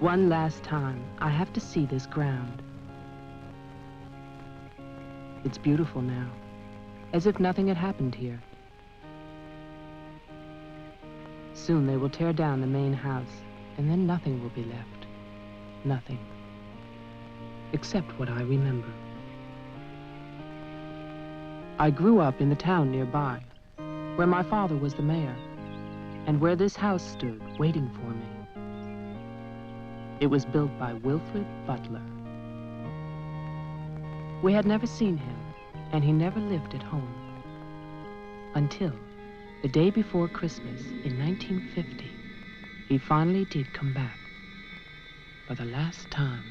One last time, I have to see this ground. It's beautiful now, as if nothing had happened here. Soon they will tear down the main house, and then nothing will be left. Nothing. Except what I remember. I grew up in the town nearby, where my father was the mayor, and where this house stood, waiting for me. It was built by Wilfred Butler. We had never seen him, and he never lived at home. Until the day before Christmas in 1950, he finally did come back. For the last time.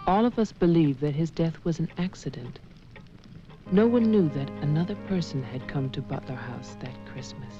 All of us believed that his death was an accident. No one knew that another person had come to Butler House that Christmas.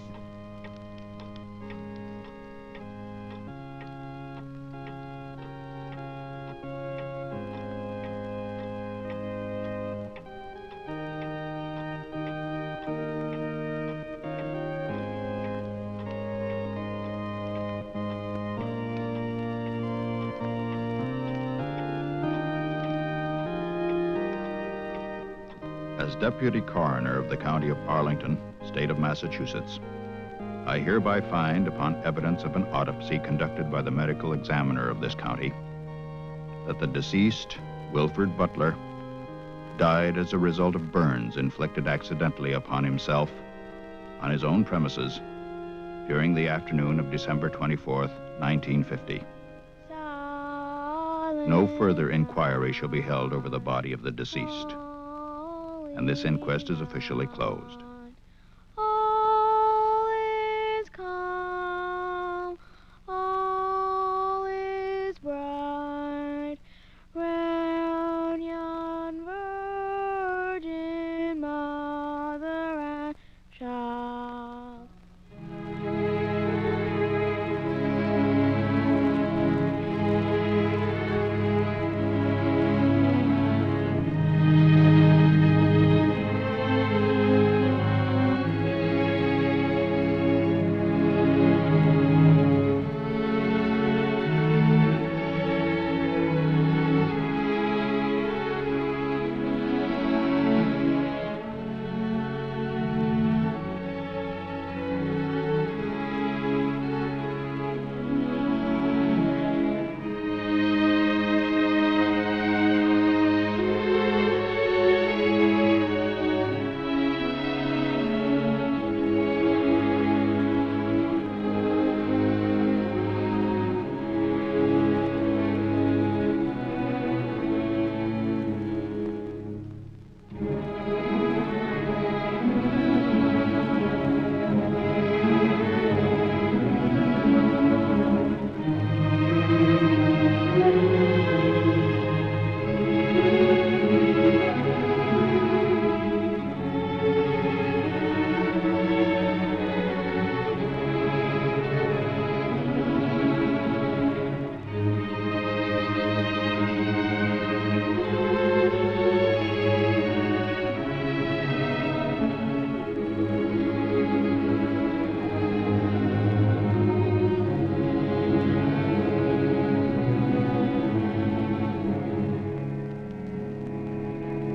As Deputy Coroner of the County of Arlington, State of Massachusetts, I hereby find, upon evidence of an autopsy conducted by the medical examiner of this county, that the deceased, Wilfred Butler, died as a result of burns inflicted accidentally upon himself on his own premises during the afternoon of December 24th, 1950. No further inquiry shall be held over the body of the deceased, and this inquest is officially closed. All is calm, all is bright, round yon virgin mother and child.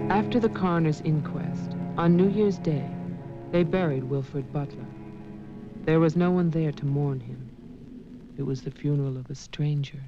After the coroner's inquest, on New Year's Day, they buried Wilfred Butler. There was no one there to mourn him. It was the funeral of a stranger.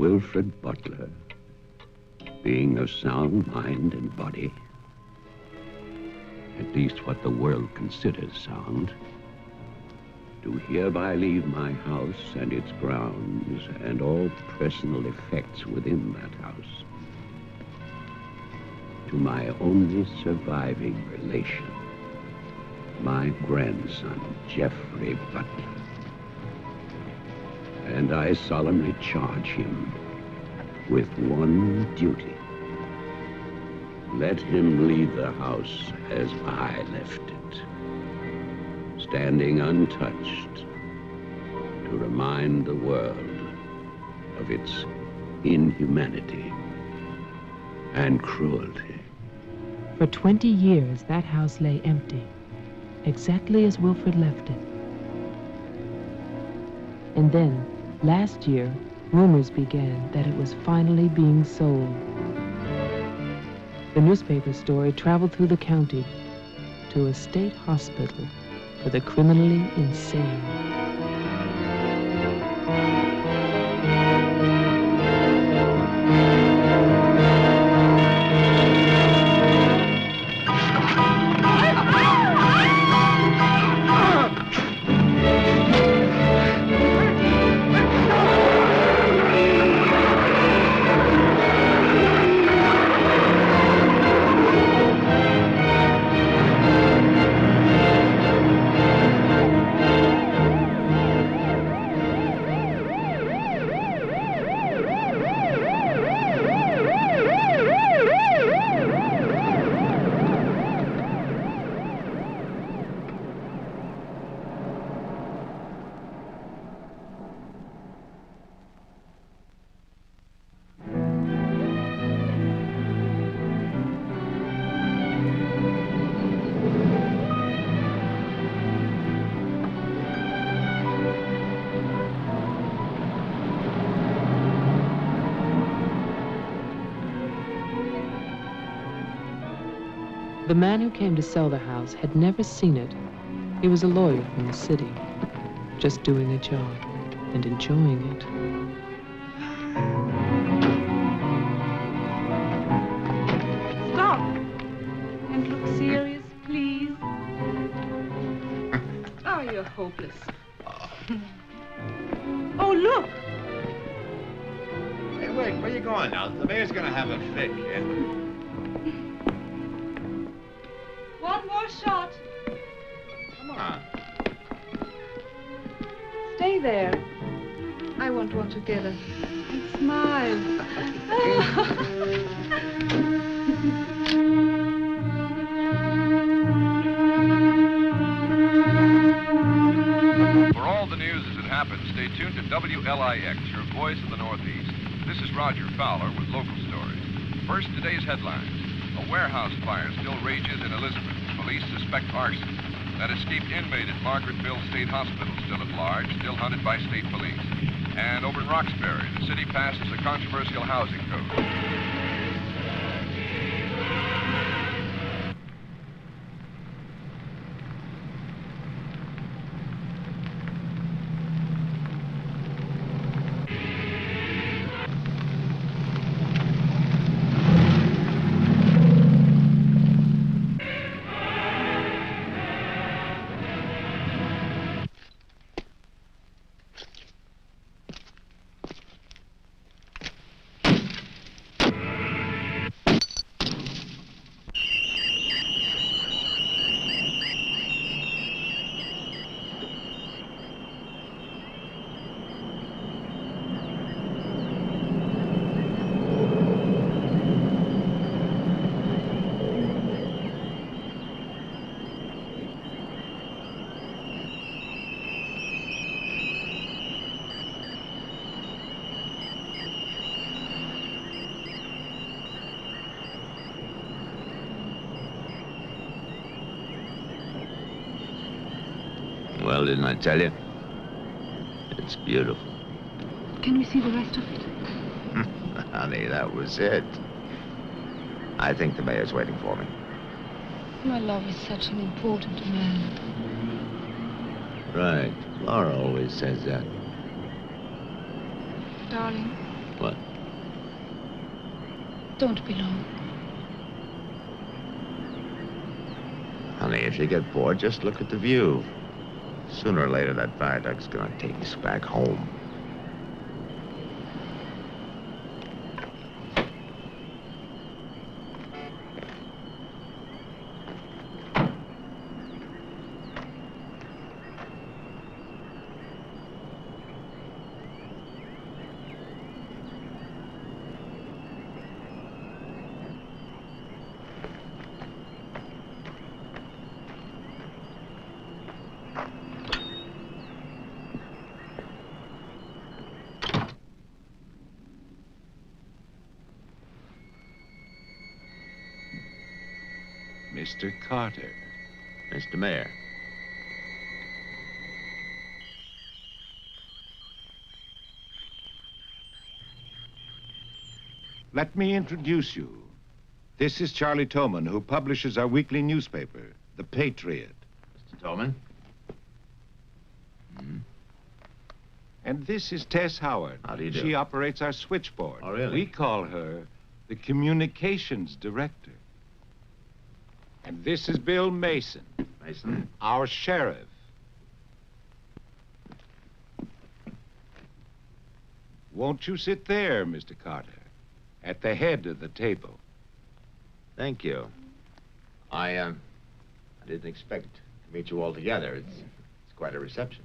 Wilfred Butler, being of sound mind and body, at least what the world considers sound, do hereby leave my house and its grounds and all personal effects within that house to my only surviving relation, my grandson, Geoffrey Butler. And I solemnly charge him with one duty. Let him leave the house as I left it, standing untouched to remind the world of its inhumanity and cruelty. For 20 years, that house lay empty, exactly as Wilfred left it. And then, last year, rumors began that it was finally being sold. The newspaper story traveled through the county to a state hospital for the criminally insane. The man who came to sell the house had never seen it. He was a lawyer from the city, just doing a job and enjoying it. Stop and look serious, please. Oh, you're hopeless. Oh, look. Hey, wait, where you going now? The mayor's gonna have a fit, kid. One more shot. Come on. Stay there. I want one together. And smile. For all the news as it happens, stay tuned to WLIX, your voice of the Northeast. This is Roger Fowler with local stories. First, today's headlines. A warehouse fire still rages in Elizabeth. Police suspect arson. That escaped inmate at Margaretville State Hospital still at large, still hunted by state police. And over in Roxbury, the city passes a controversial housing code. Well, didn't I tell you? It's beautiful. Can we see the rest of it? Honey, that was it. I think the mayor's waiting for me. My love is such an important man. Right. Laura always says that. Darling, What? Don't be long. Honey, if you get bored, just look at the view. Sooner or later, that viaduct's gonna take us back home. Mr. Carter. Mr. Mayor. Let me introduce you. This is Charlie Towman, who publishes our weekly newspaper, The Patriot. Mr. Towman. And this is Tess Howard. How do you do? She operates our switchboard. Oh, really? We call her the communications director. And this is Bill Mason, Mason. our sheriff. Won't you sit there, Mr. Carter, at the head of the table? Thank you. I didn't expect to meet you all together. It's quite a reception.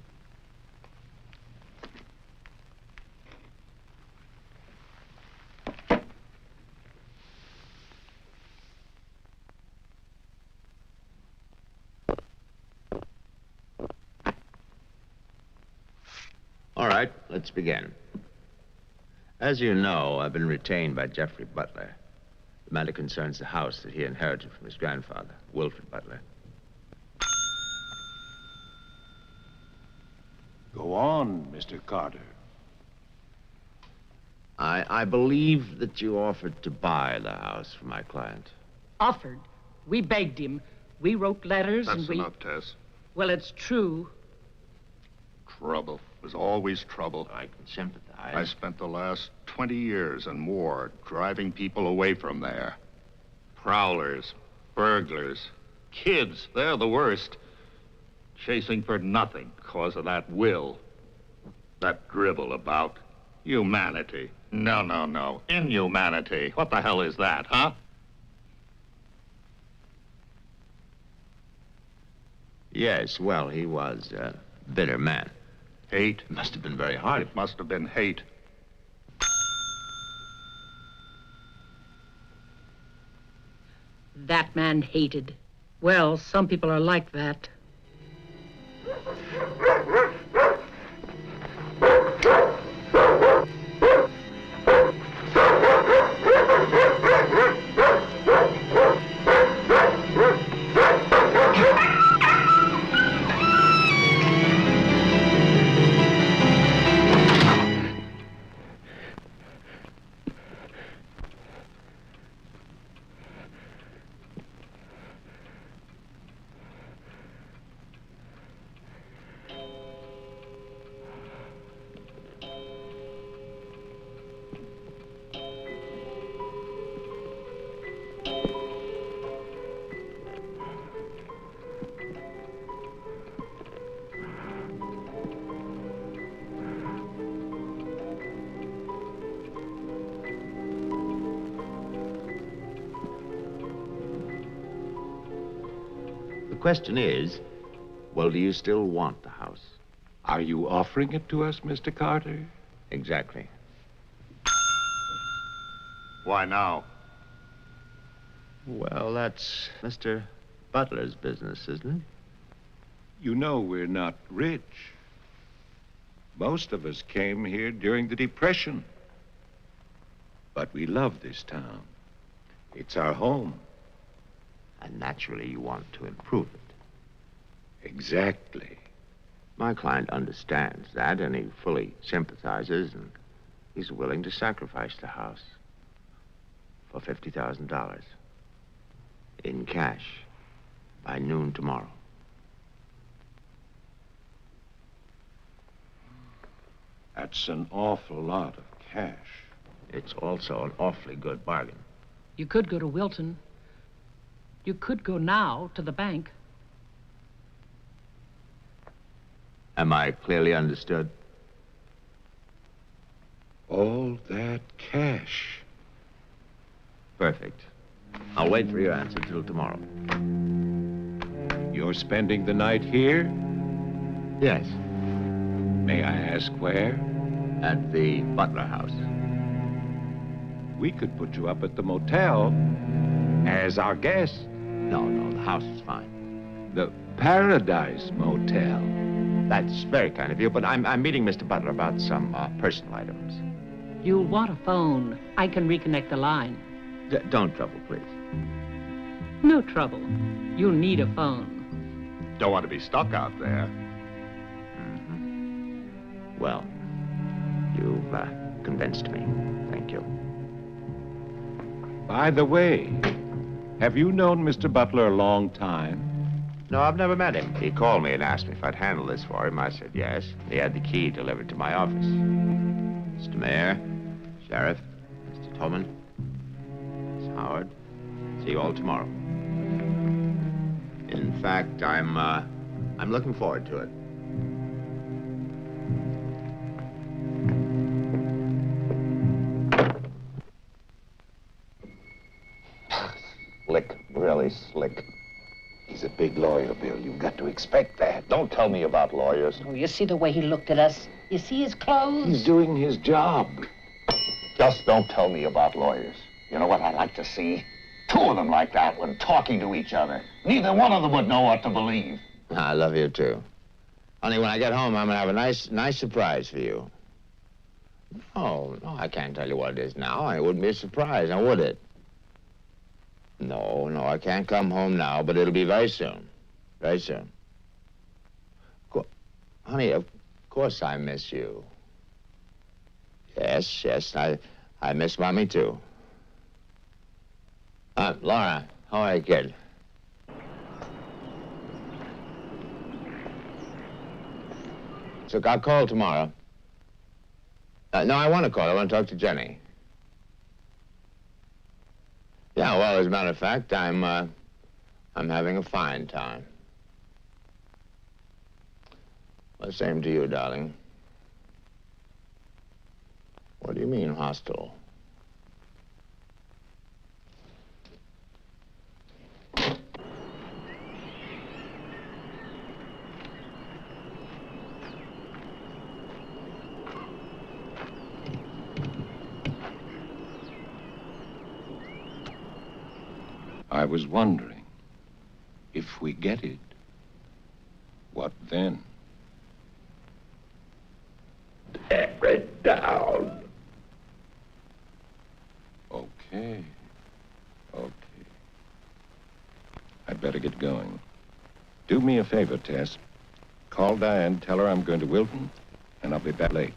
All right, let's begin. As you know, I've been retained by Jeffrey Butler. The matter concerns the house that he inherited from his grandfather, Wilfred Butler. Go on, Mr. Carter. I believe that you offered to buy the house for my client. Offered. We begged him. We wrote letters That's and we... enough, Tess. Well, it's true. Trouble. There's always trouble. I can sympathize. I spent the last 20 years and more driving people away from there. Prowlers, burglars, kids, they're the worst. Chasing for nothing because of that will. That dribble about humanity. No. Inhumanity. What the hell is that, huh? Yes, well, he was a bitter man. Hate. It must have been very hard. It must have been hate. That man hated. Well, some people are like that. The question is, well, do you still want the house? Are you offering it to us, Mr. Carter? Exactly. Why now? Well, that's Mr. Butler's business, isn't it? You know we're not rich. Most of us came here during the Depression. But we love this town. It's our home. And naturally, you want to improve it. Exactly. My client understands that, and he fully sympathizes, and he's willing to sacrifice the house for $50,000 in cash by noon tomorrow. That's an awful lot of cash. It's also an awfully good bargain. You could go to Wilton. You could go now to the bank. Am I clearly understood? All that cash. Perfect. I'll wait for your answer till tomorrow. You're spending the night here? Yes. May I ask where? At the Butler house. We could put you up at the motel as our guest. No, the house is fine. The Paradise Motel. That's very kind of you, but I'm meeting Mr. Butler about some personal items. You'll want a phone. I can reconnect the line. Don't trouble, please. No trouble. You'll need a phone. Don't want to be stuck out there. Well, you've convinced me. Thank you. By the way, have you known Mr. Butler a long time? No, I've never met him. He called me and asked me if I'd handle this for him. I said yes. He had the key delivered to my office. Mr. Mayor, Sheriff, Mr. Towman, Tess Howard. See you all tomorrow. In fact, I'm looking forward to it. Slick, really slick. He's a big lawyer, Bill. You've got to expect that. Don't tell me about lawyers. Oh, you see the way he looked at us? You see his clothes? He's doing his job. Just don't tell me about lawyers. You know what I'd like to see? Two of them like that when talking to each other. Neither one of them would know what to believe. I love you, too. Honey, when I get home, I'm gonna have a nice surprise for you. No, I can't tell you what it is now. It wouldn't be a surprise, now would it? No, I can't come home now, but it'll be very soon. Very soon. Honey, of course I miss you. Yes, I miss Mommy, too. Laura, how are you, kid? So I'll call tomorrow. No, I want to call. I want to talk to Jenny. Yeah, well, as a matter of fact, I'm having a fine time. Well, same to you, darling. What do you mean, hostile? I was wondering, if we get it, what then? Tear it down. Okay. I'd better get going. Do me a favor, Tess. Call Diane, tell her I'm going to Wilton, and I'll be back late.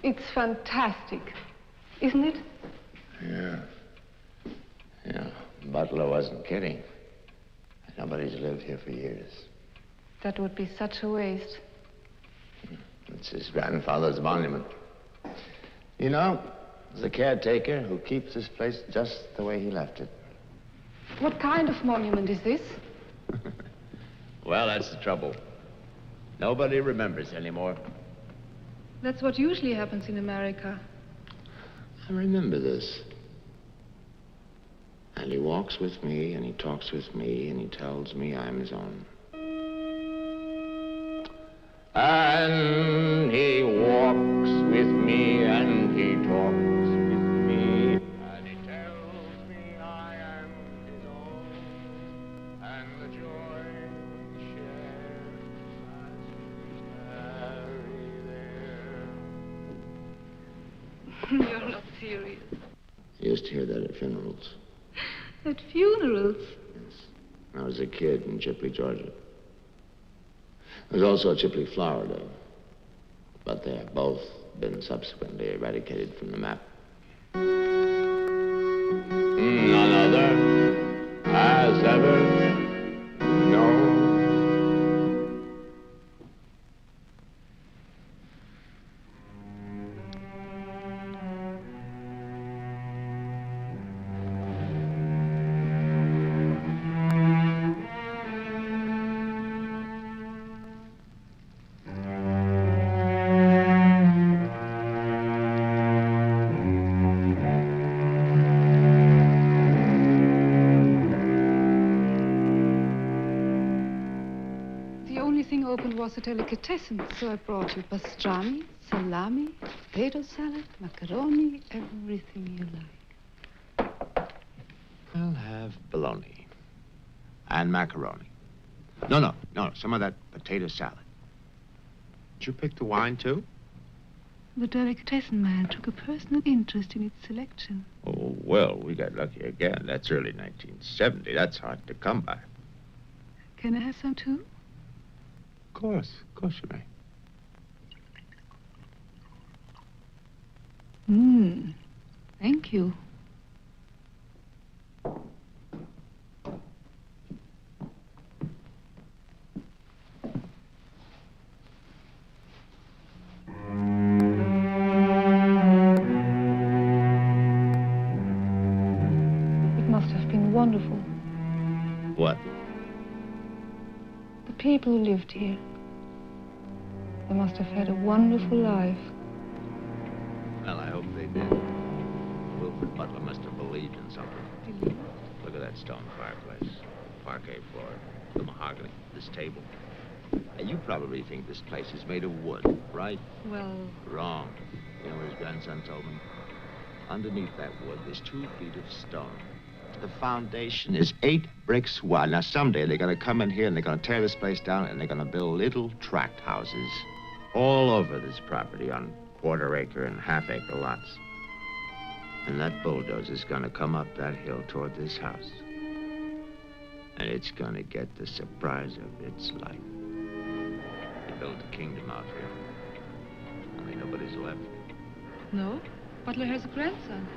It's fantastic, isn't it? Yeah. Butler wasn't kidding. Nobody's lived here for years. That would be such a waste. It's his grandfather's monument. You know, There's a caretaker who keeps this place just the way he left it. What kind of monument is this? Well, that's the trouble. Nobody remembers anymore. That's what usually happens in America. I remember this. And he walks with me, and he talks with me, and he tells me I'm his own. And he walks with me, and he talks with me, and he tells me I am his own, and the joy we share as we tarry there. You're not serious. I used to hear that at funerals. At funerals? Yes. When I was a kid in Chipley, Georgia. There's also a Chipley, Florida. But they have both been subsequently eradicated from the map. None other has ever known. Was a delicatessen, so I brought you pastrami, salami, potato salad, macaroni, everything you like. I'll have bologna and macaroni. No, some of that potato salad. Did you pick the wine, too? The delicatessen man took a personal interest in its selection. Oh, well, we got lucky again. That's early 1970. That's hard to come by. Can I have some, too? Of course you may. Thank you. It must have been wonderful. What? The people who lived here. They must have had a wonderful life. Well, I hope they did. Wilfred Butler must have believed in something. Look at that stone fireplace, parquet floor, the mahogany, this table. And you probably think this place is made of wood, right? Well... Wrong. You know what his grandson told me? Underneath that wood, there's 2 feet of stone. The foundation is 8 bricks wide. Now, someday they're going to come in here and they're going to tear this place down and they're going to build little tract houses all over this property on quarter-acre and half-acre lots. And that bulldozer's going to come up that hill toward this house. And it's going to get the surprise of its life. They built a kingdom out here. Only nobody's left. No? Butler has a grandson.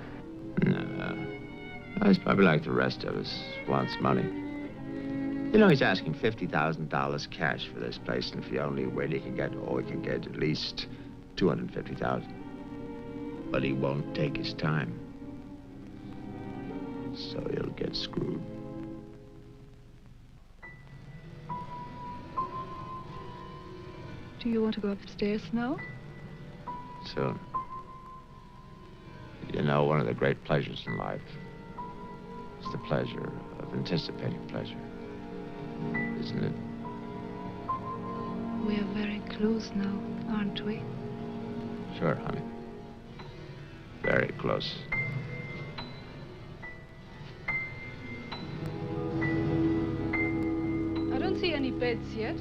No. He's probably like the rest of us, wants money. You know, he's asking $50,000 cash for this place, and if he only wait, he can get at least $250,000. But he won't take his time. So he'll get screwed. Do you want to go upstairs now? Soon. You know, one of the great pleasures in life is the pleasure of anticipating pleasure. Isn't it? We are very close now, aren't we? Sure, honey. Very close. I don't see any beds yet.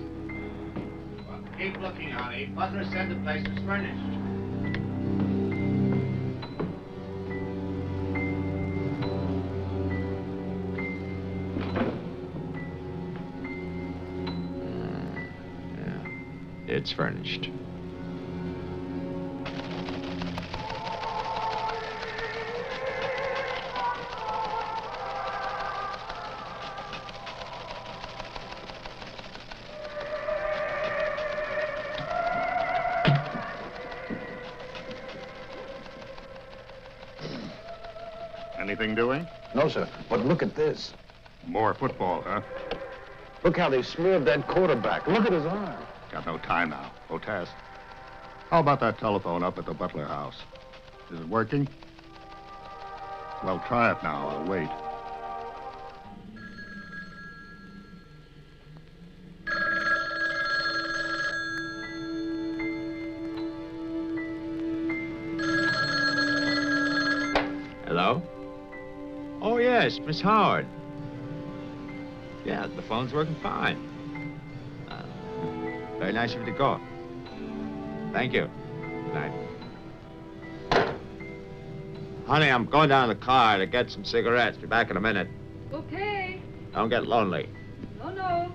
Well, keep looking, honey. Butler said the place was furnished. It's furnished. Anything doing? No, sir. But look at this. More football, huh? Look how they smeared that quarterback. Look at his arm. Got no time now. Oh, Tess. How about that telephone up at the Butler house? Is it working? Well, try it now. I'll wait. Hello? Oh, yes, Miss Howard. Yeah, the phone's working fine. Very nice of you to call. Thank you. Good night. Honey, I'm going down to the car to get some cigarettes. Be back in a minute. Okay. Don't get lonely. No, no.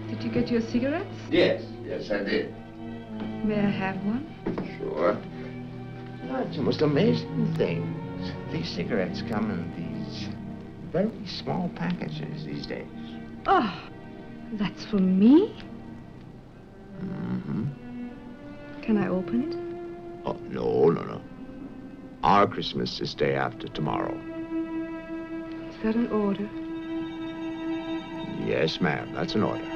Did you get your cigarettes? Yes, I did. May I have one? Sure. You know, it's the most amazing things. These cigarettes come in these very small packages these days. Oh, that's for me? Mm-hmm. Can I open it? Oh, no. Our Christmas is day after tomorrow. Is that an order? Yes, ma'am, that's an order.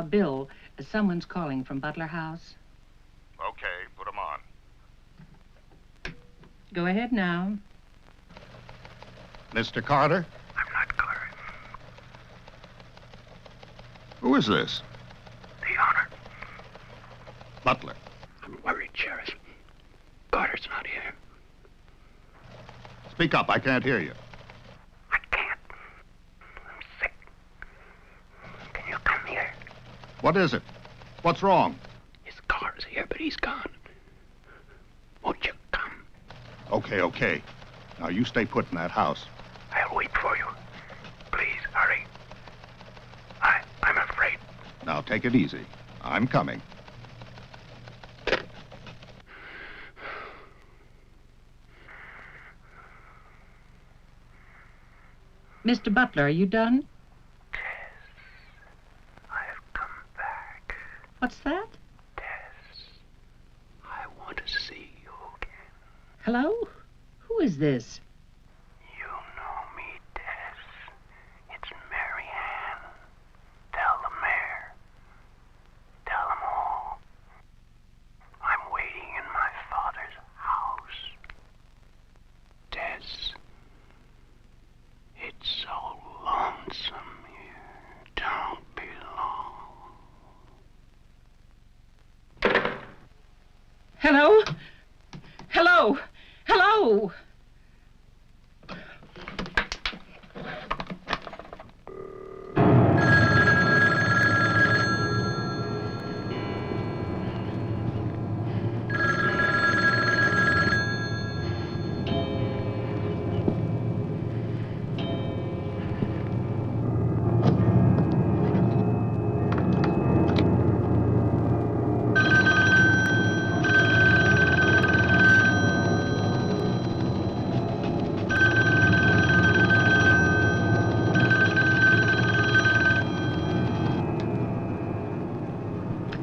Bill, someone's calling from Butler House. Okay, put him on. Go ahead now. Mr. Carter? I'm not Carter. Who is this? The owner. Butler. I'm worried, Sheriff. Carter's not here. Speak up, I can't hear you. I can't. I'm sick. Can you come here? What is it? What's wrong? His car's here, but he's gone. Won't you come? Okay. Now you stay put in that house. I'll wait for you. Please, hurry. I'm afraid. Now take it easy. I'm coming. Mr. Butler, are you done? Tess, I've come back. What's that? Tess, I want to see you again. Hello? Who is this? You know me, Tess. It's Marianne. Tell the mayor. Tell them all. I'm waiting in my father's house. Tess, it's so lonesome here. Don't be long. Hello? Hello? Hello?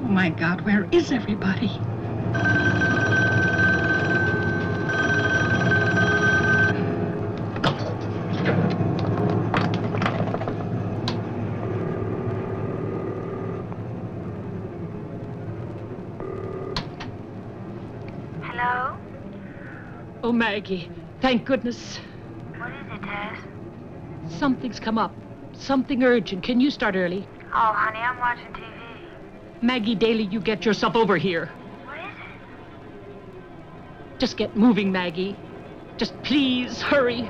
Oh my God, where is everybody? Hello? Oh, Maggie, thank goodness. What is it, Tess? Something's come up. Something urgent. Can you start early? Oh, honey, I'm watching TV. Maggie Daly, you get yourself over here. What is it? Just get moving, Maggie. Just please hurry.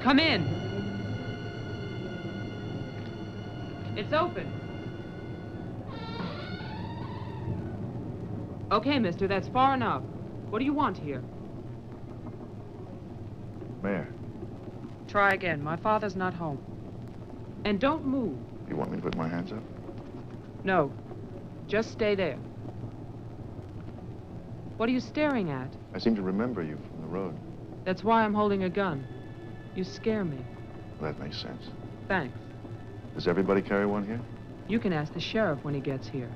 Come in. It's open. Okay, mister, that's far enough. What do you want here? Mayor, Try again. My father's not home. And don't move. you want me to put my hands up? No. Just stay there. What are you staring at? I seem to remember you from the road. That's why I'm holding a gun. You scare me. That makes sense. Thanks. Does everybody carry one here? You can ask the sheriff when he gets here.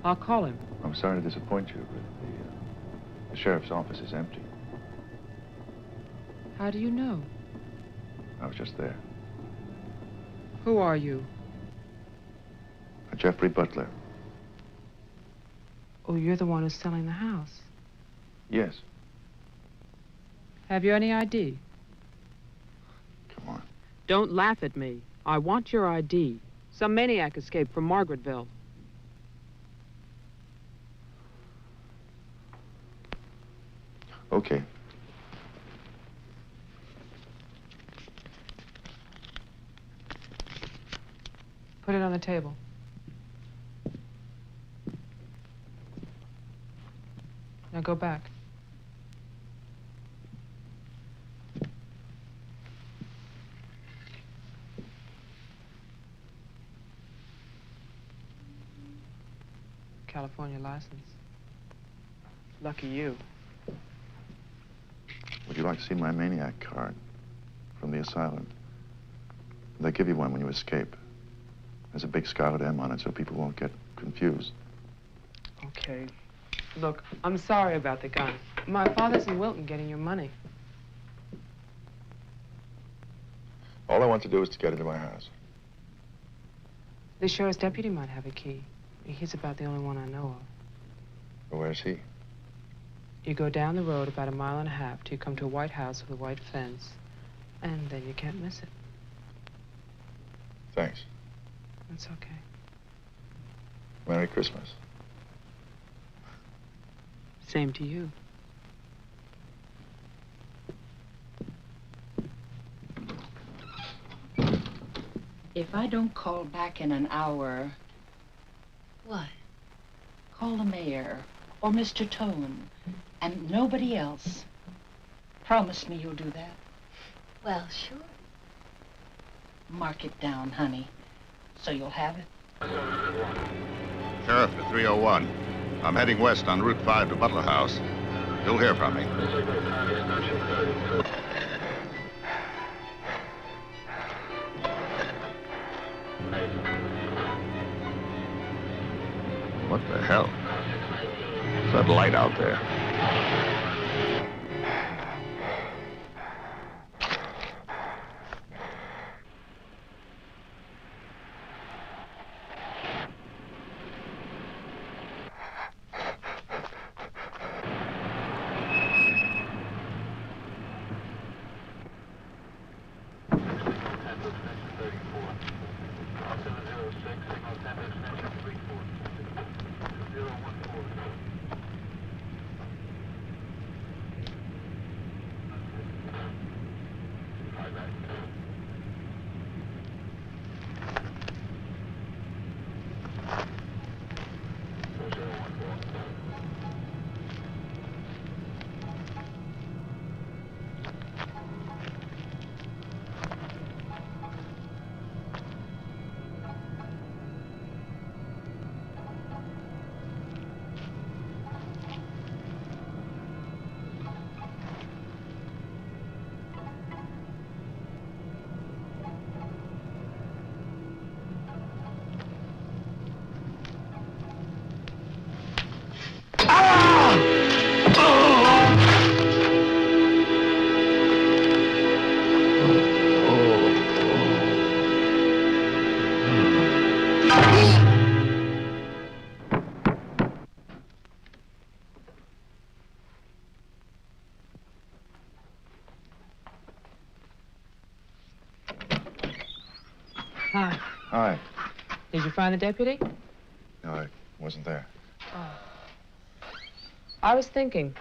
I'll call him. I'm sorry to disappoint you, but the sheriff's office is empty. How do you know? I was just there. Who are you? Jeffrey Butler. Oh, you're the one who's selling the house. Yes. Have you any ID? Come on. Don't laugh at me. I want your ID. Some maniac escaped from Margaretville. Okay. Put it on the table. Now go back. California license. Lucky you. Would you like to see my maniac card from the asylum? They give you one when you escape. There's a big scarlet M on it so people won't get confused. Okay. Look, I'm sorry about the gun. My father's in Wilton getting your money. All I want to do is to get into my house. The sheriff's deputy might have a key. He's about the only one I know of. Well, where's he? You go down the road about 1.5 miles till you come to a white house with a white fence, and then you can't miss it. Thanks. That's okay. Merry Christmas. Same to you. If I don't call back in an hour... What? Call the mayor or Mr. Towman and nobody else. Promise me you'll do that. Well, sure. Mark it down, honey, so you'll have it. Sheriff to 301. I'm heading west on Route 5 to Butler House. You'll hear from me. What the hell? What's that light out there? Hi. Hi. Did you find the deputy? No, I wasn't there. Oh. I was thinking,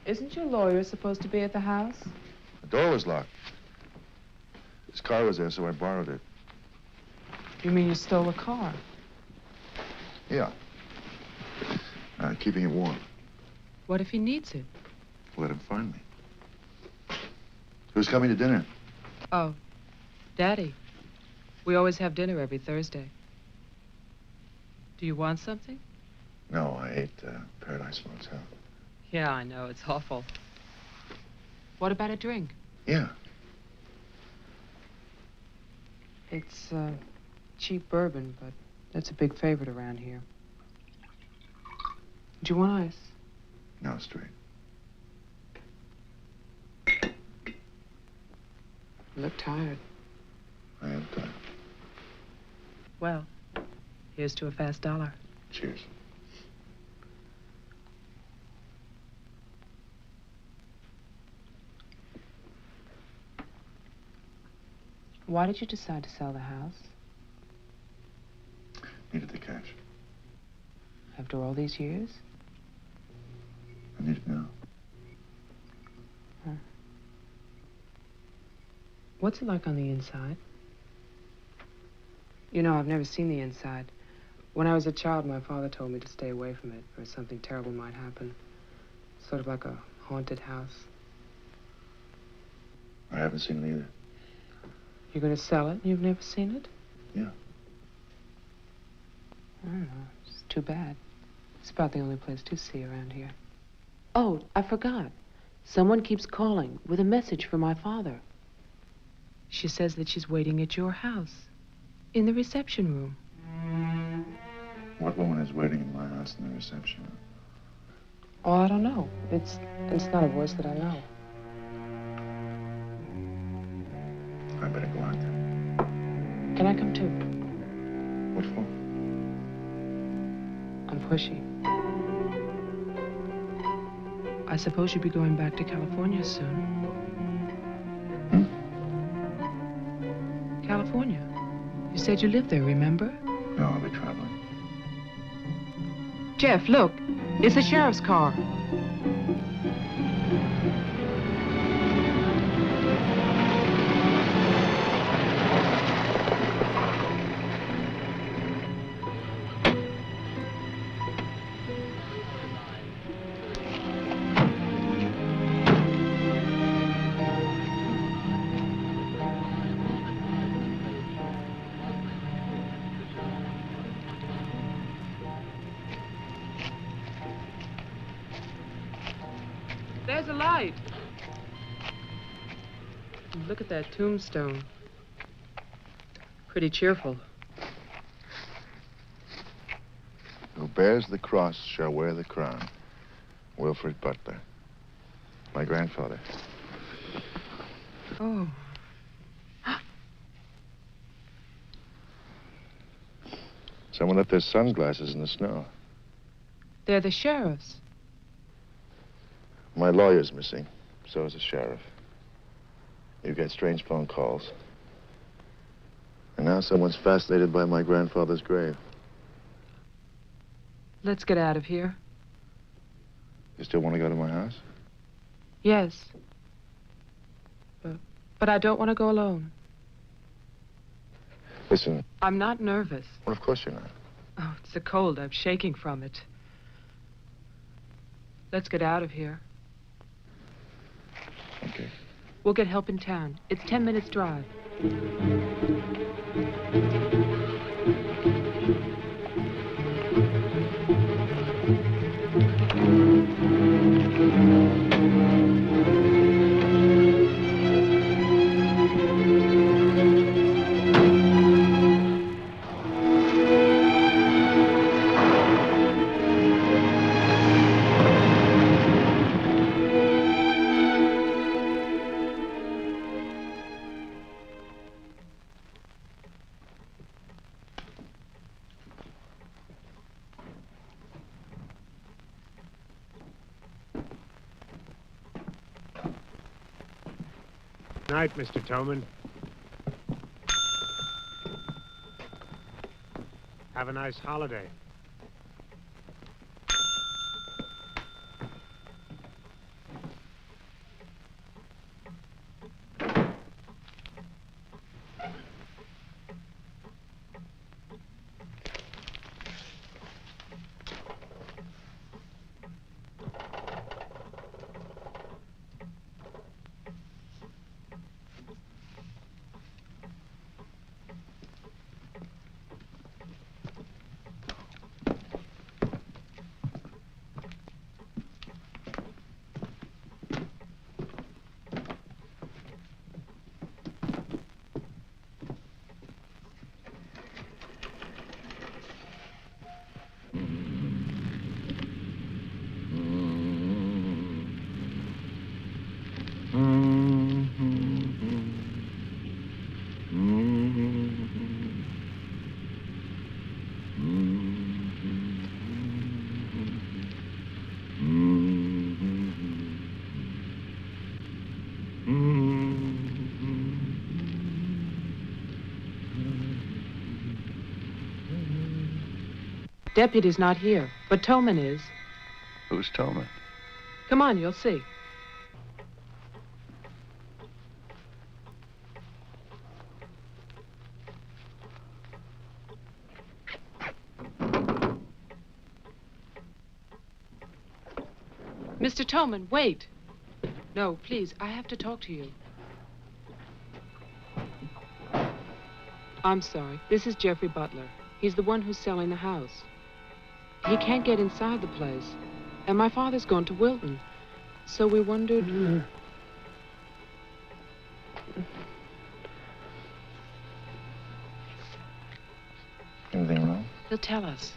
isn't your lawyer supposed to be at the house? The door was locked. His car was there, so I borrowed it. You mean you stole a car? Yeah. Keeping it warm. What if he needs it? Let him find me. Who's coming to dinner? Oh, Daddy. We always have dinner every Thursday. Do you want something? No, I ate Paradise Motel. Yeah, I know. It's awful. What about a drink? Yeah. It's cheap bourbon, but that's a big favorite around here. Do you want ice? No, straight. You look tired. I am tired. Well, here's to a fast dollar. Cheers. Why did you decide to sell the house? Needed the cash. After all these years? I need it now. Huh. What's it like on the inside? You know, I've never seen the inside. When I was a child, my father told me to stay away from it, or something terrible might happen. Sort of like a haunted house. I haven't seen it either. You're going to sell it and you've never seen it? Yeah. I don't know. It's too bad. It's about the only place to see around here. Oh, I forgot. Someone keeps calling with a message for my father. She says that she's waiting at your house, in the reception room. What woman is waiting in my house in the reception room? Oh, I don't know. It's not a voice that I know. I better go out there. Can I come too? What for? I'm pushy. I suppose you'll be going back to California soon. California? You said you lived there, remember? No, I'll be traveling. Jeff, look. It's the sheriff's car. There's a light. Look at that tombstone. Pretty cheerful. Who bears the cross shall wear the crown. Wilfred Butler. My grandfather. Oh. Someone left their sunglasses in the snow. They're the sheriff's. My lawyer's missing. So is the sheriff. You get strange phone calls. And now someone's fascinated by my grandfather's grave. Let's get out of here. You still want to go to my house? Yes. But I don't want to go alone. Listen. I'm not nervous. Well, of course you're not. Oh, it's the cold. I'm shaking from it. Let's get out of here. Okay. We'll get help in town. It's 10 minutes drive. Night, Mr. Towman. Have a nice holiday. Deputy's not here, but Towman is. Who's Towman? Come on, you'll see. Mr. Towman, wait. No, please, I have to talk to you. I'm sorry. This is Jeffrey Butler. He's the one who's selling the house. He can't get inside the place. And my father's gone to Wilton. So we wondered... Anything wrong? He'll tell us.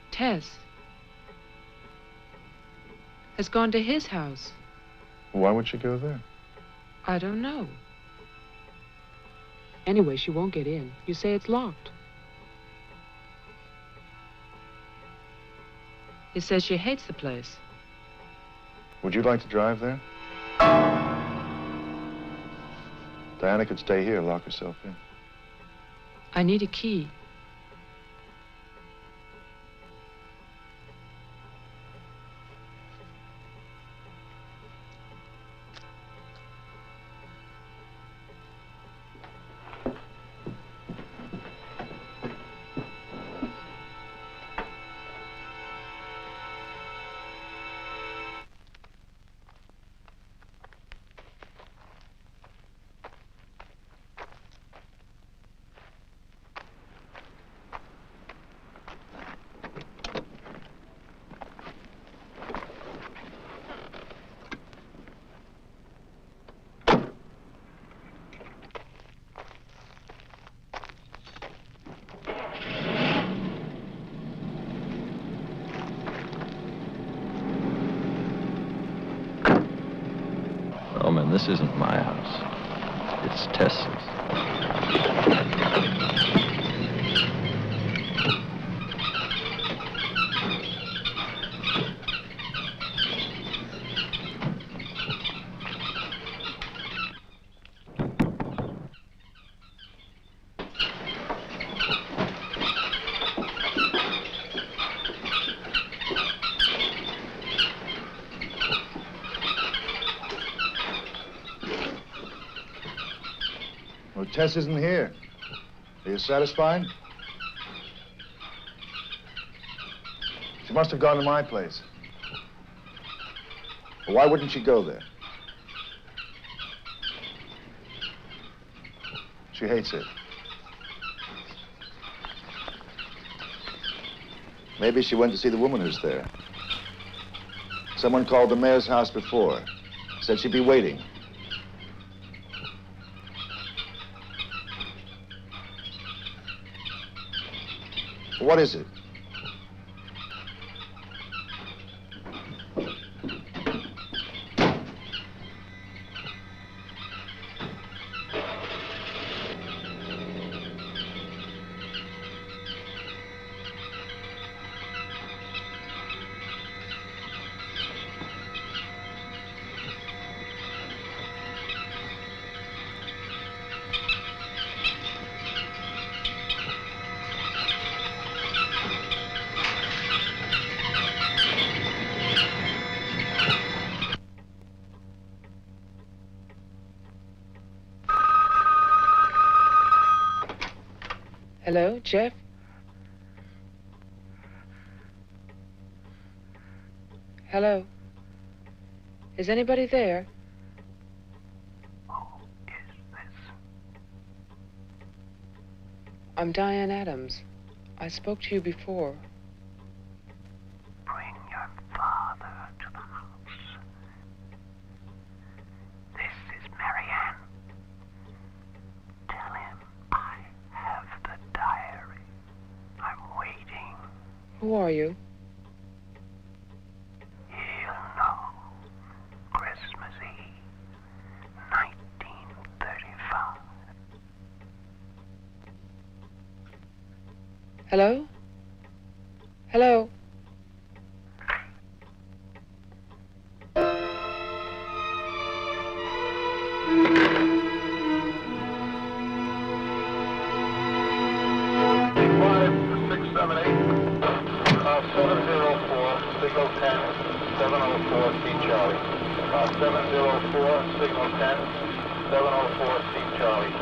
Tess has gone to his house. Why would she go there? I don't know. Anyway, she won't get in. You say it's locked. He says she hates the place. Would you like to drive there? Diana could stay here, lock herself in. I need a key. Oh, man, this isn't my house. It's Tess's. Tess isn't here. Are you satisfied? She must have gone to my place. Well, why wouldn't she go there? She hates it. Maybe she went to see the woman who's there. Someone called the mayor's house before. Said she'd be waiting. What is it? Hello, Jeff? Hello? Is anybody there? Who is this? I'm Diane Adams. I spoke to you before. Bring your father to the house. This is Marianne. Tell him I have the diary. I'm waiting. Who are you? He'll know. Christmas Eve, 1935. Hello? Hello? 704, see Charlie. 704, signal 10. 704, see Charlie.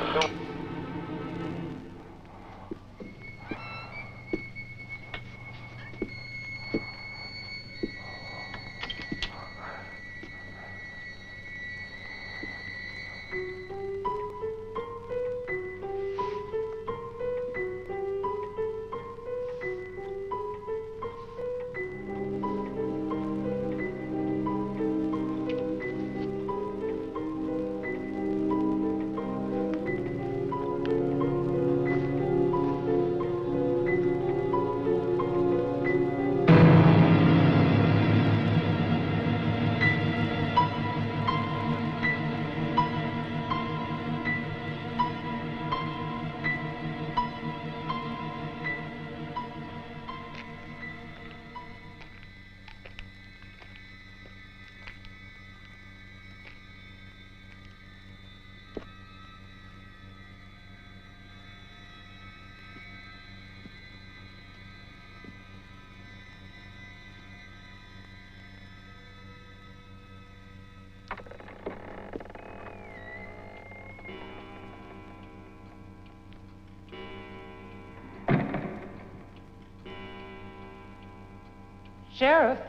Sheriff,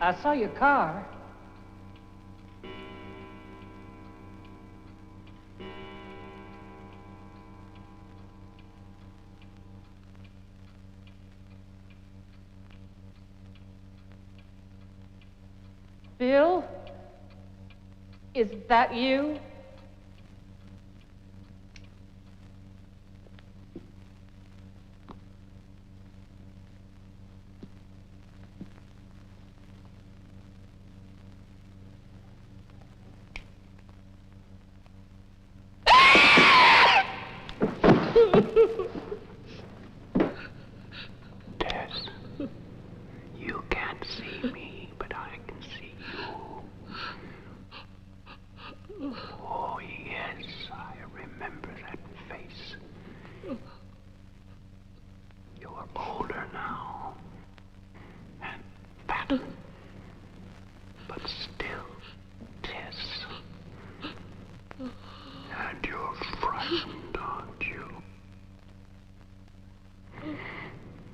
I saw your car. Bill? Is that you? Tess, you can't see me, but I can see you. Oh, yes, I remember that face. You're older now, and fatter, but still Tess. And you're frightened, aren't you?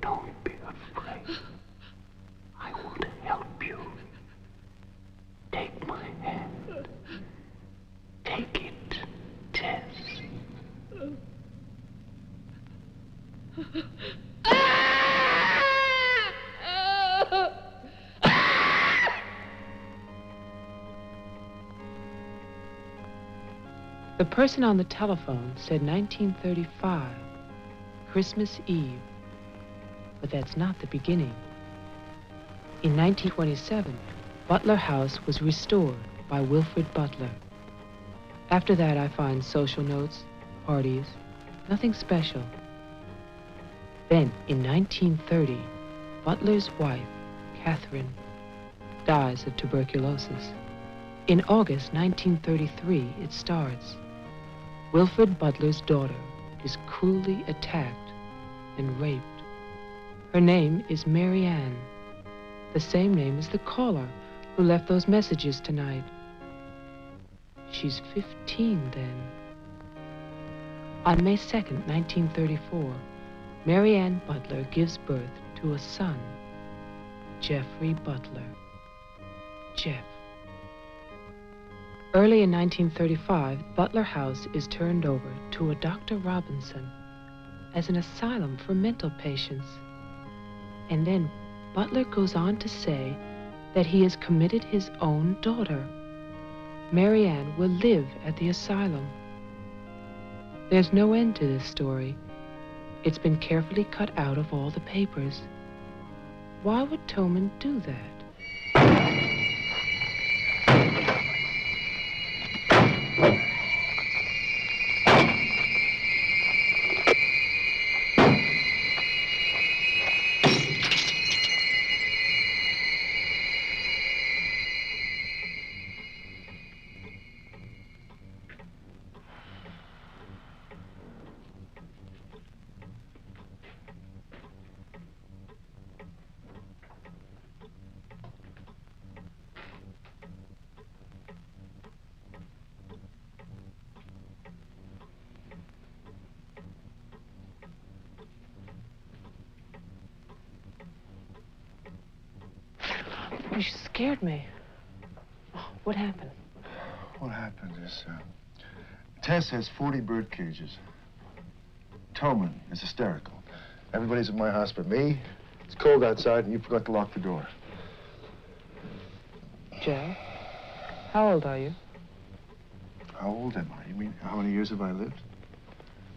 Don't be afraid. I want to help you. Take my hand. Take it, Tess. The person on the telephone said 1935, Christmas Eve. But that's not the beginning. In 1927, Butler House was restored by Wilfred Butler. After that, I find social notes, parties, nothing special. Then, in 1930, Butler's wife, Catherine, dies of tuberculosis. In August 1933, it starts. Wilfred Butler's daughter is cruelly attacked and raped. Her name is Marianne, the same name as the caller who left those messages tonight. She's 15 then. On May 2nd, 1934, Marianne Butler gives birth to a son, Jeffrey Butler. Jeff. Early in 1935, Butler House is turned over to a Dr. Robinson as an asylum for mental patients. And then Butler goes on to say that he has committed his own daughter. Marianne will live at the asylum. There's no end to this story. It's been carefully cut out of all the papers. Why would Towman do that? You scared me. Oh, what happened? What happened is, Tess has 40 bird cages. Towman is hysterical. Everybody's at my house but me. It's cold outside and you forgot to lock the door. Joe, how old are you? How old am I? You mean, how many years have I lived?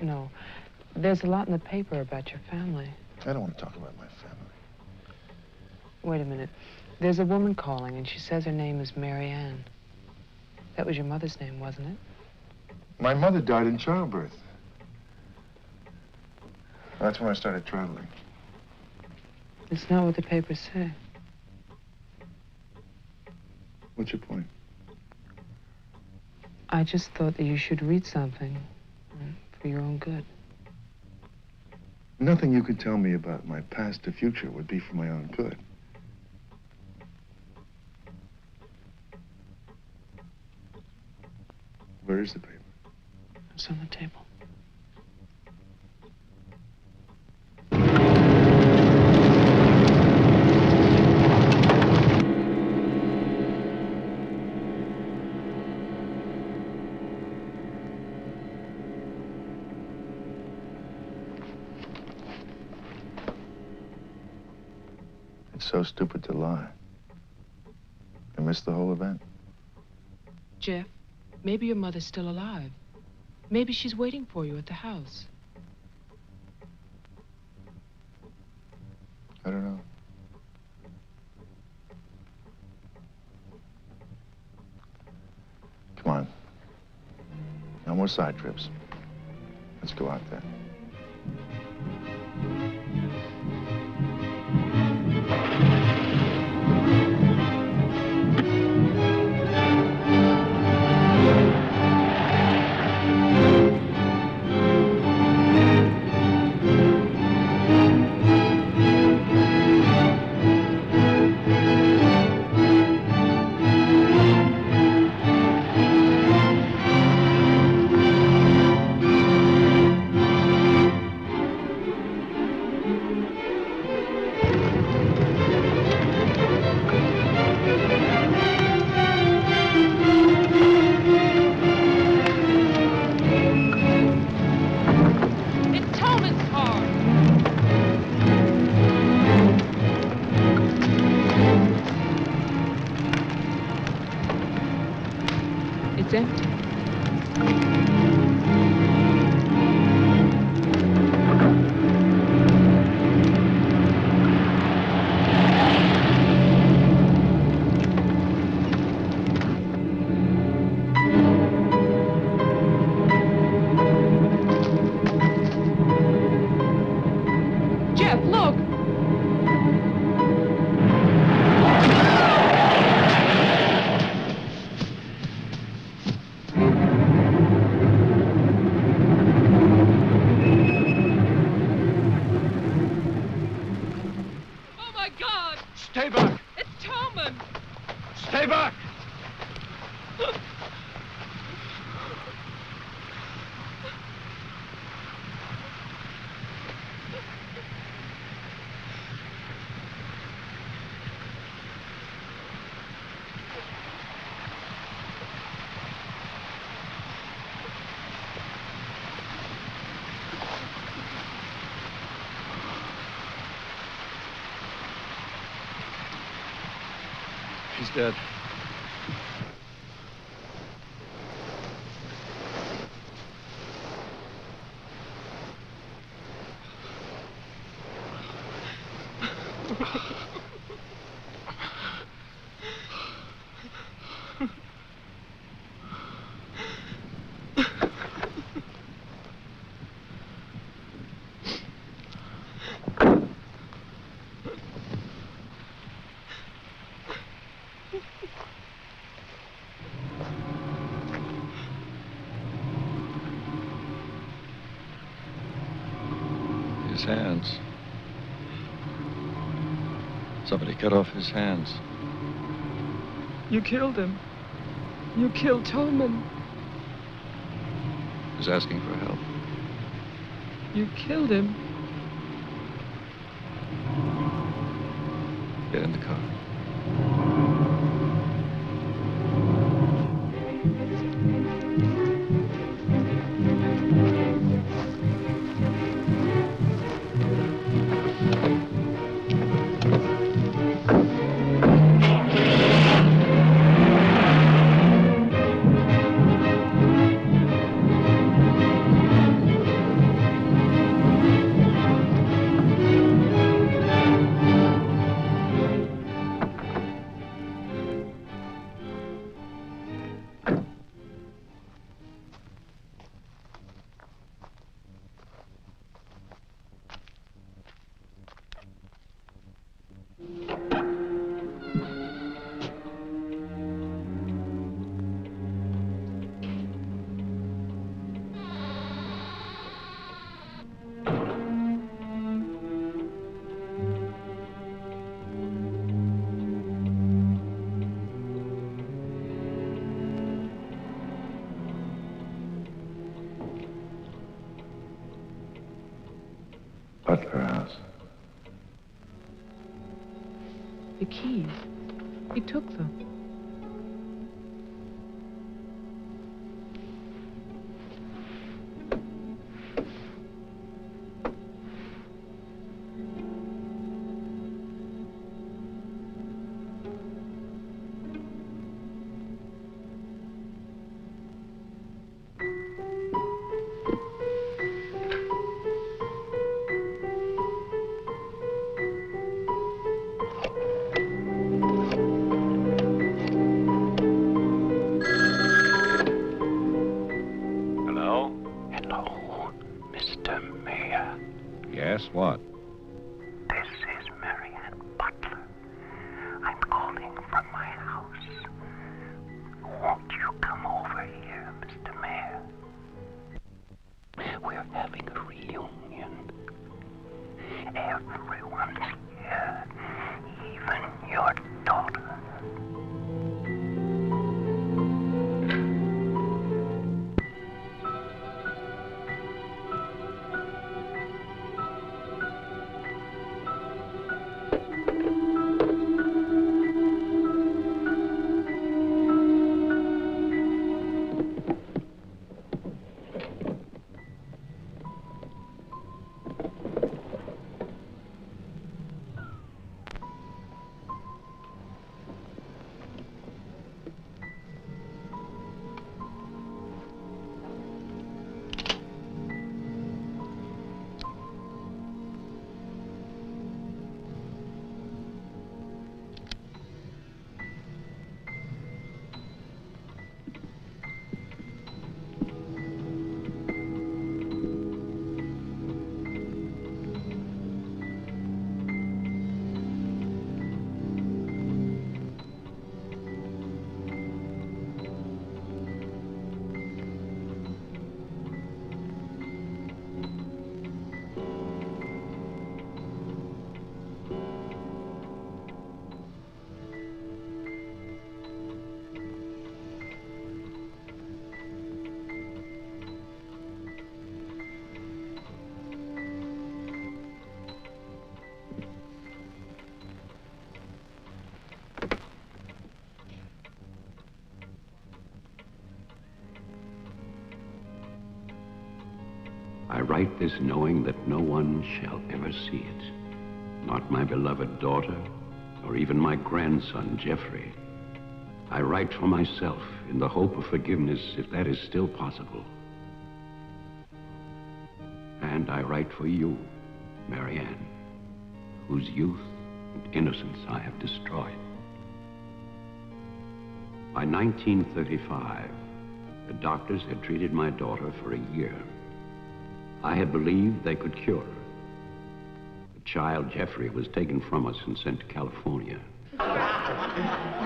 No. There's a lot in the paper about your family. I don't want to talk about my family. Wait a minute. There's a woman calling, and she says her name is Marianne. That was your mother's name, wasn't it? My mother died in childbirth. That's when I started traveling. It's not what the papers say. What's your point? I just thought that you should read something for your own good. Nothing you could tell me about my past or future would be for my own good. Where is the paper? It's on the table. It's so stupid to lie. I missed the whole event. Jeff, maybe your mother's still alive. Maybe she's waiting for you at the house. I don't know. Come on. No more side trips. Let's go out there. He's dead. His hands. Somebody cut off his hands. You killed him. You killed Towman. He's asking for help. You killed him. Get in the car. Butler house. The keys. He took them. Yes, what? This is Marianne Butler. I'm calling from my house. Won't you come over here, Mr. Mayor? We're having a reunion. Everyone's here, even your daughter. I write this knowing that no one shall ever see it. Not my beloved daughter, or even my grandson, Jeffrey. I write for myself in the hope of forgiveness, if that is still possible. And I write for you, Marianne, whose youth and innocence I have destroyed. By 1935, the doctors had treated my daughter for a year. I had believed they could cure her. The child, Jeffrey, was taken from us and sent to California. I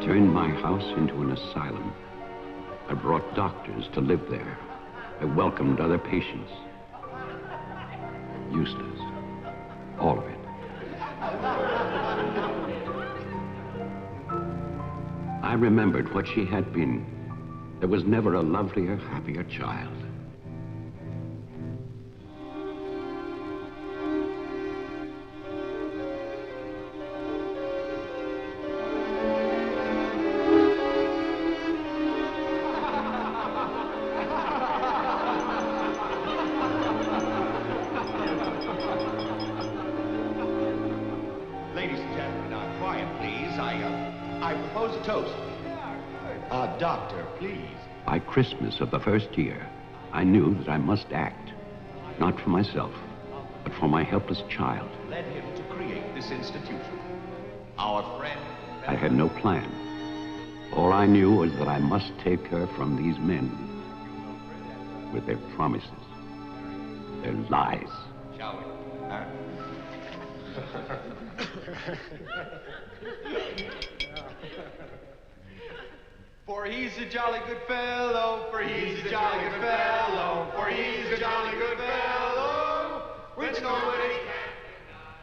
turned my house into an asylum. I brought doctors to live there. I welcomed other patients. Useless. All of it. I remembered what she had been. There was never a lovelier, happier child. Ladies and gentlemen, now quiet, please. I propose a toast. Doctor, please. By Christmas of the first year, I knew that I must act, not for myself, but for my helpless child. Led him to create this institution. Our friend... I had no plan. All I knew was that I must take her from these men with their promises, their lies. Shall we? For he's a jolly good fellow, for he's a jolly good fellow, for he's a jolly good fellow, which nobody can deny,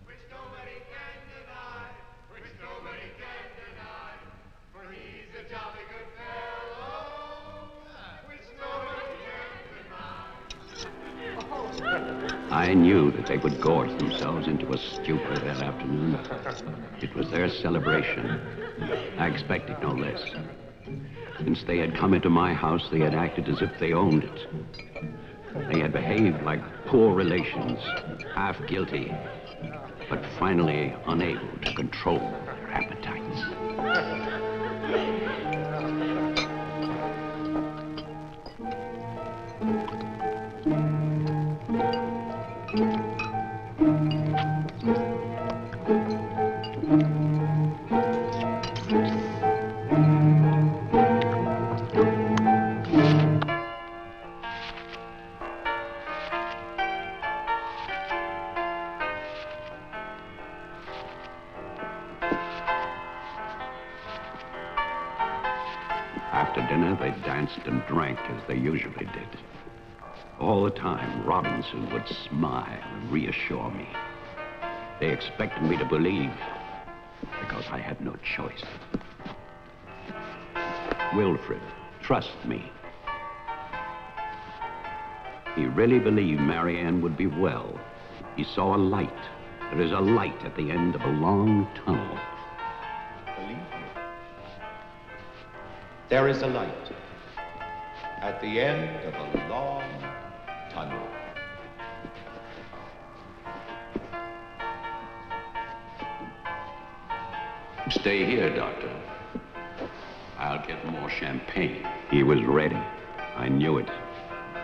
which nobody can deny, which nobody can deny, for he's a jolly good fellow, which nobody can deny. I knew that they would gorge themselves into a stupor that afternoon. It was their celebration. I expected no less. Since they had come into my house, they had acted as if they owned it. They had behaved like poor relations, half guilty, but finally unable to control their appetites. After dinner, they danced and drank as they usually did. All the time, Robinson would smile and reassure me. They expected me to believe, because I had no choice. Wilfred, trust me. He really believed Marianne would be well. He saw a light. There is a light at the end of a long tunnel. Believe me. There is a light at the end of a long tunnel. Stay here, Doctor. I'll get more champagne. He was ready. I knew it.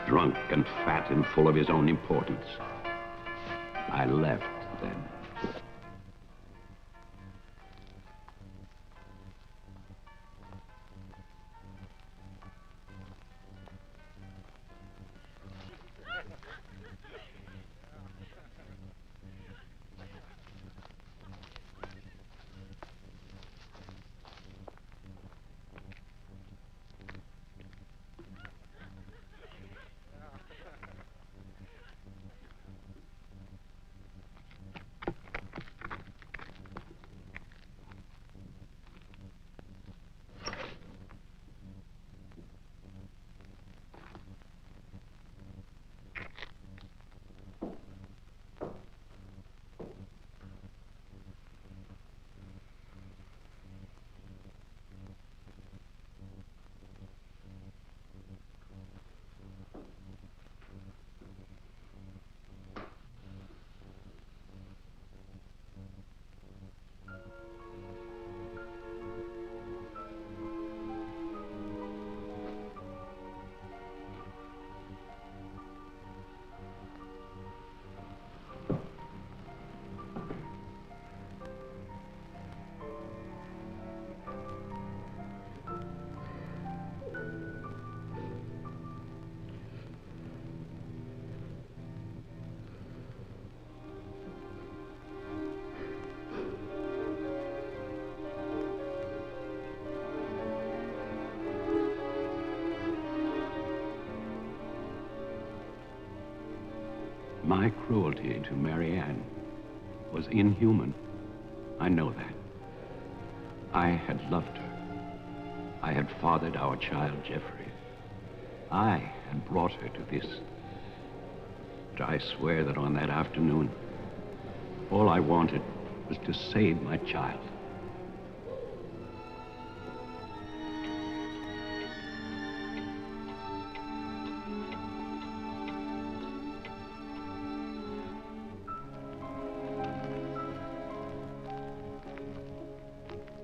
Drunk and fat and full of his own importance. I left then. My cruelty to Marianne was inhuman. I know that. I had loved her. I had fathered our child, Jeffrey. I had brought her to this. But I swear that on that afternoon, all I wanted was to save my child.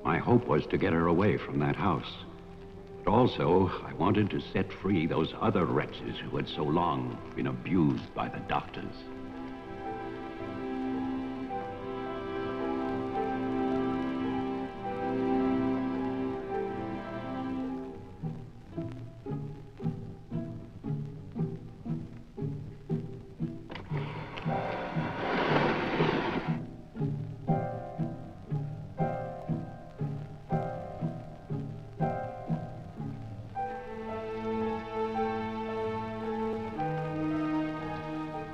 My hope was to get her away from that house. But also, I wanted to set free those other wretches who had so long been abused by the doctors.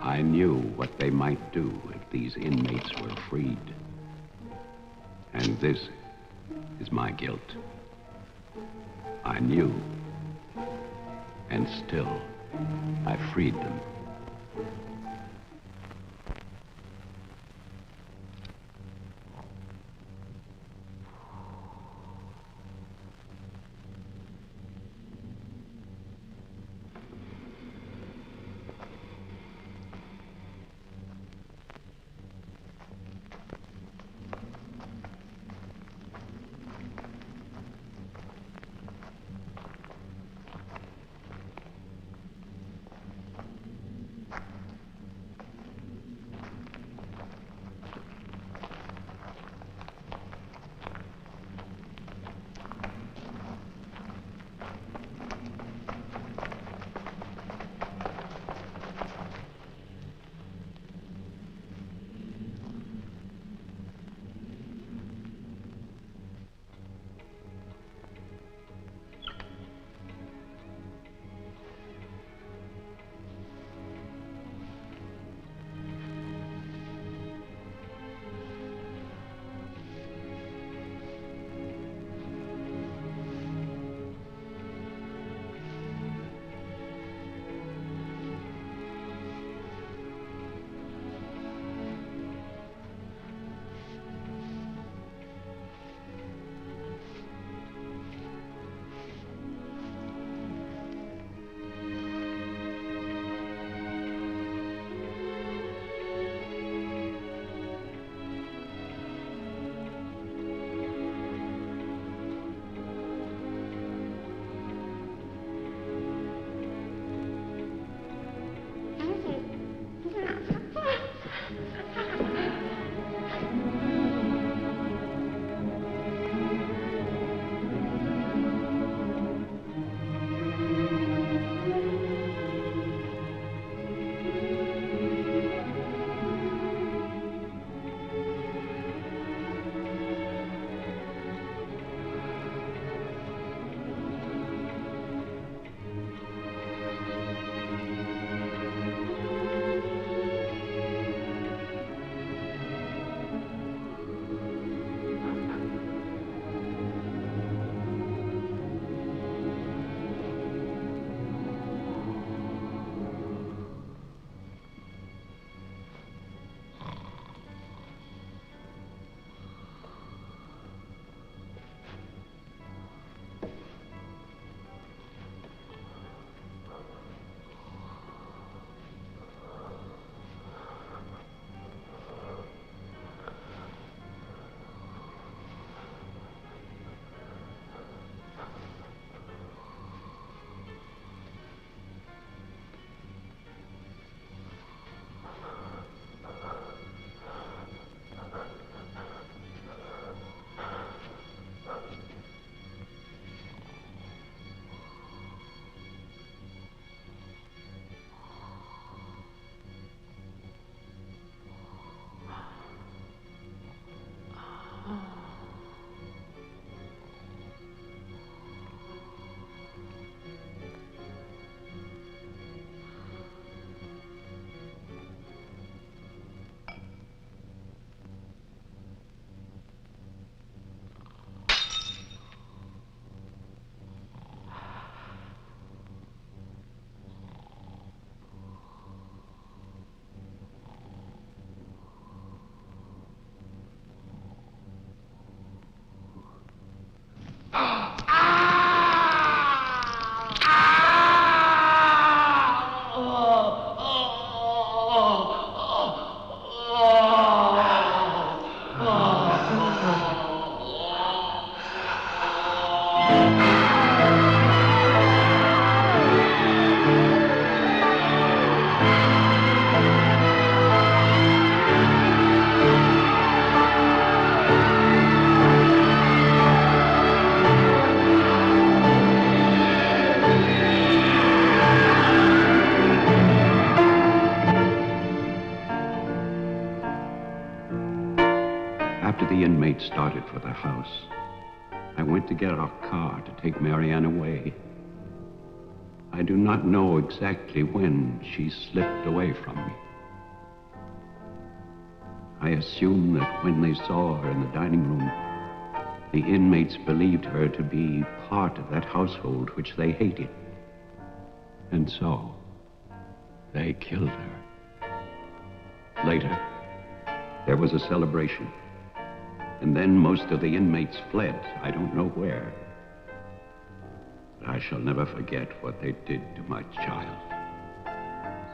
I knew what they might do if these inmates were freed. And this is my guilt. I knew, and still I freed them. After the inmates started for the house, I went to get our car to take Marianne away. I do not know exactly when she slipped away from me. I assume that when they saw her in the dining room, the inmates believed her to be part of that household which they hated. And so, they killed her. Later, there was a celebration. And then most of the inmates fled. I don't know where. But I shall never forget what they did to my child.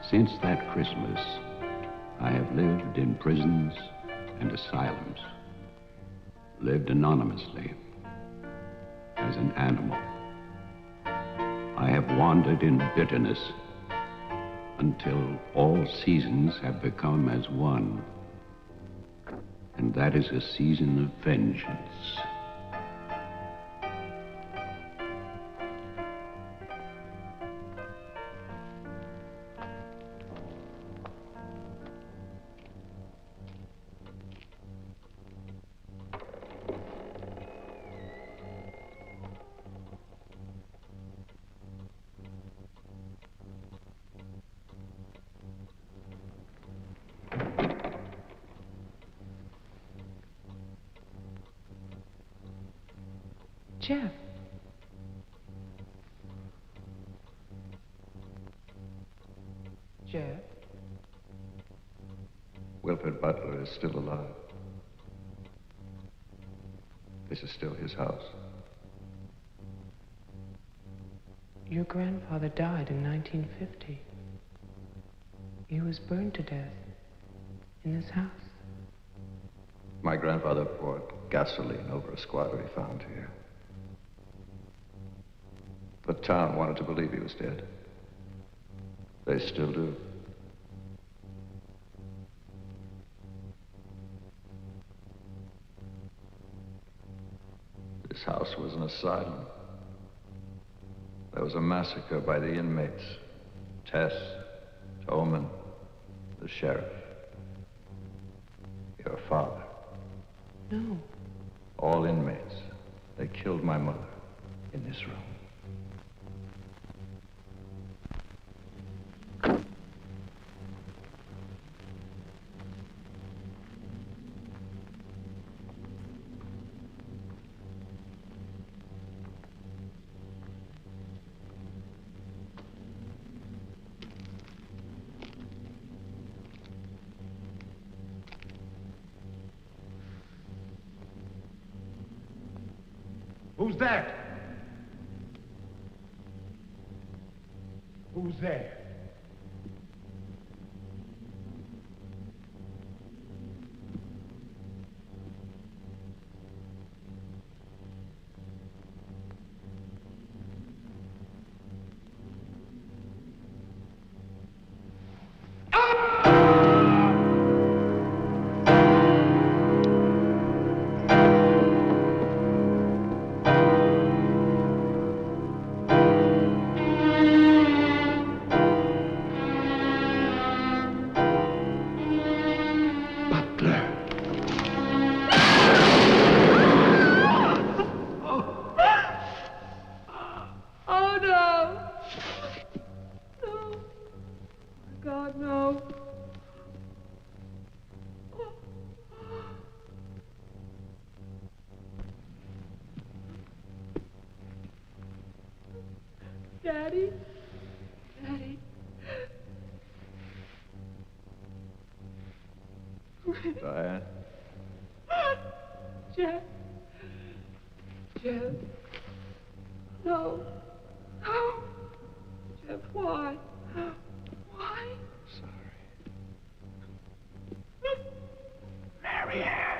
Since that Christmas, I have lived in prisons and asylums. Lived anonymously, as an animal. I have wandered in bitterness until all seasons have become as one. And that is a season of vengeance. Jeff. Jeff. Wilfred Butler is still alive. This is still his house. Your grandfather died in 1950. He was burned to death in this house. My grandfather poured gasoline over a squatter he found here. The town wanted to believe he was dead. They still do. This house was an asylum. There was a massacre by the inmates. Tess, Towman, the sheriff. Your father. No. All inmates. They killed my mother in this room. Who's that? Who's there? Daddy? Daddy? Diane? Jeff? Jeff? No. No. Jeff, why? Why? Sorry. Marianne.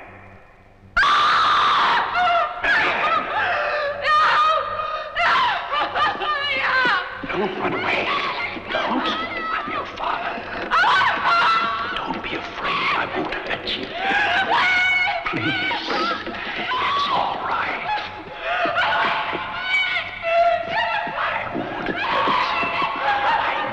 Don't run away. Don't. I'm your father. Don't be afraid. I won't hurt you. Please. It's all right. I won't hurt you. I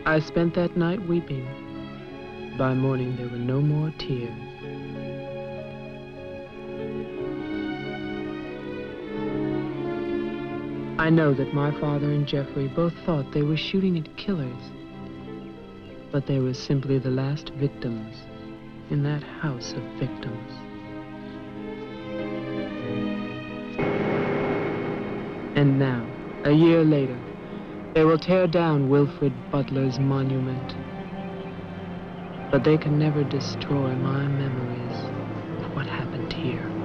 I spent that night weeping. By morning, there were no more tears. I know that my father and Jeffrey both thought they were shooting at killers, but they were simply the last victims in that house of victims. And now, a year later, they will tear down Wilfred Butler's monument. But they can never destroy my memories of what happened here.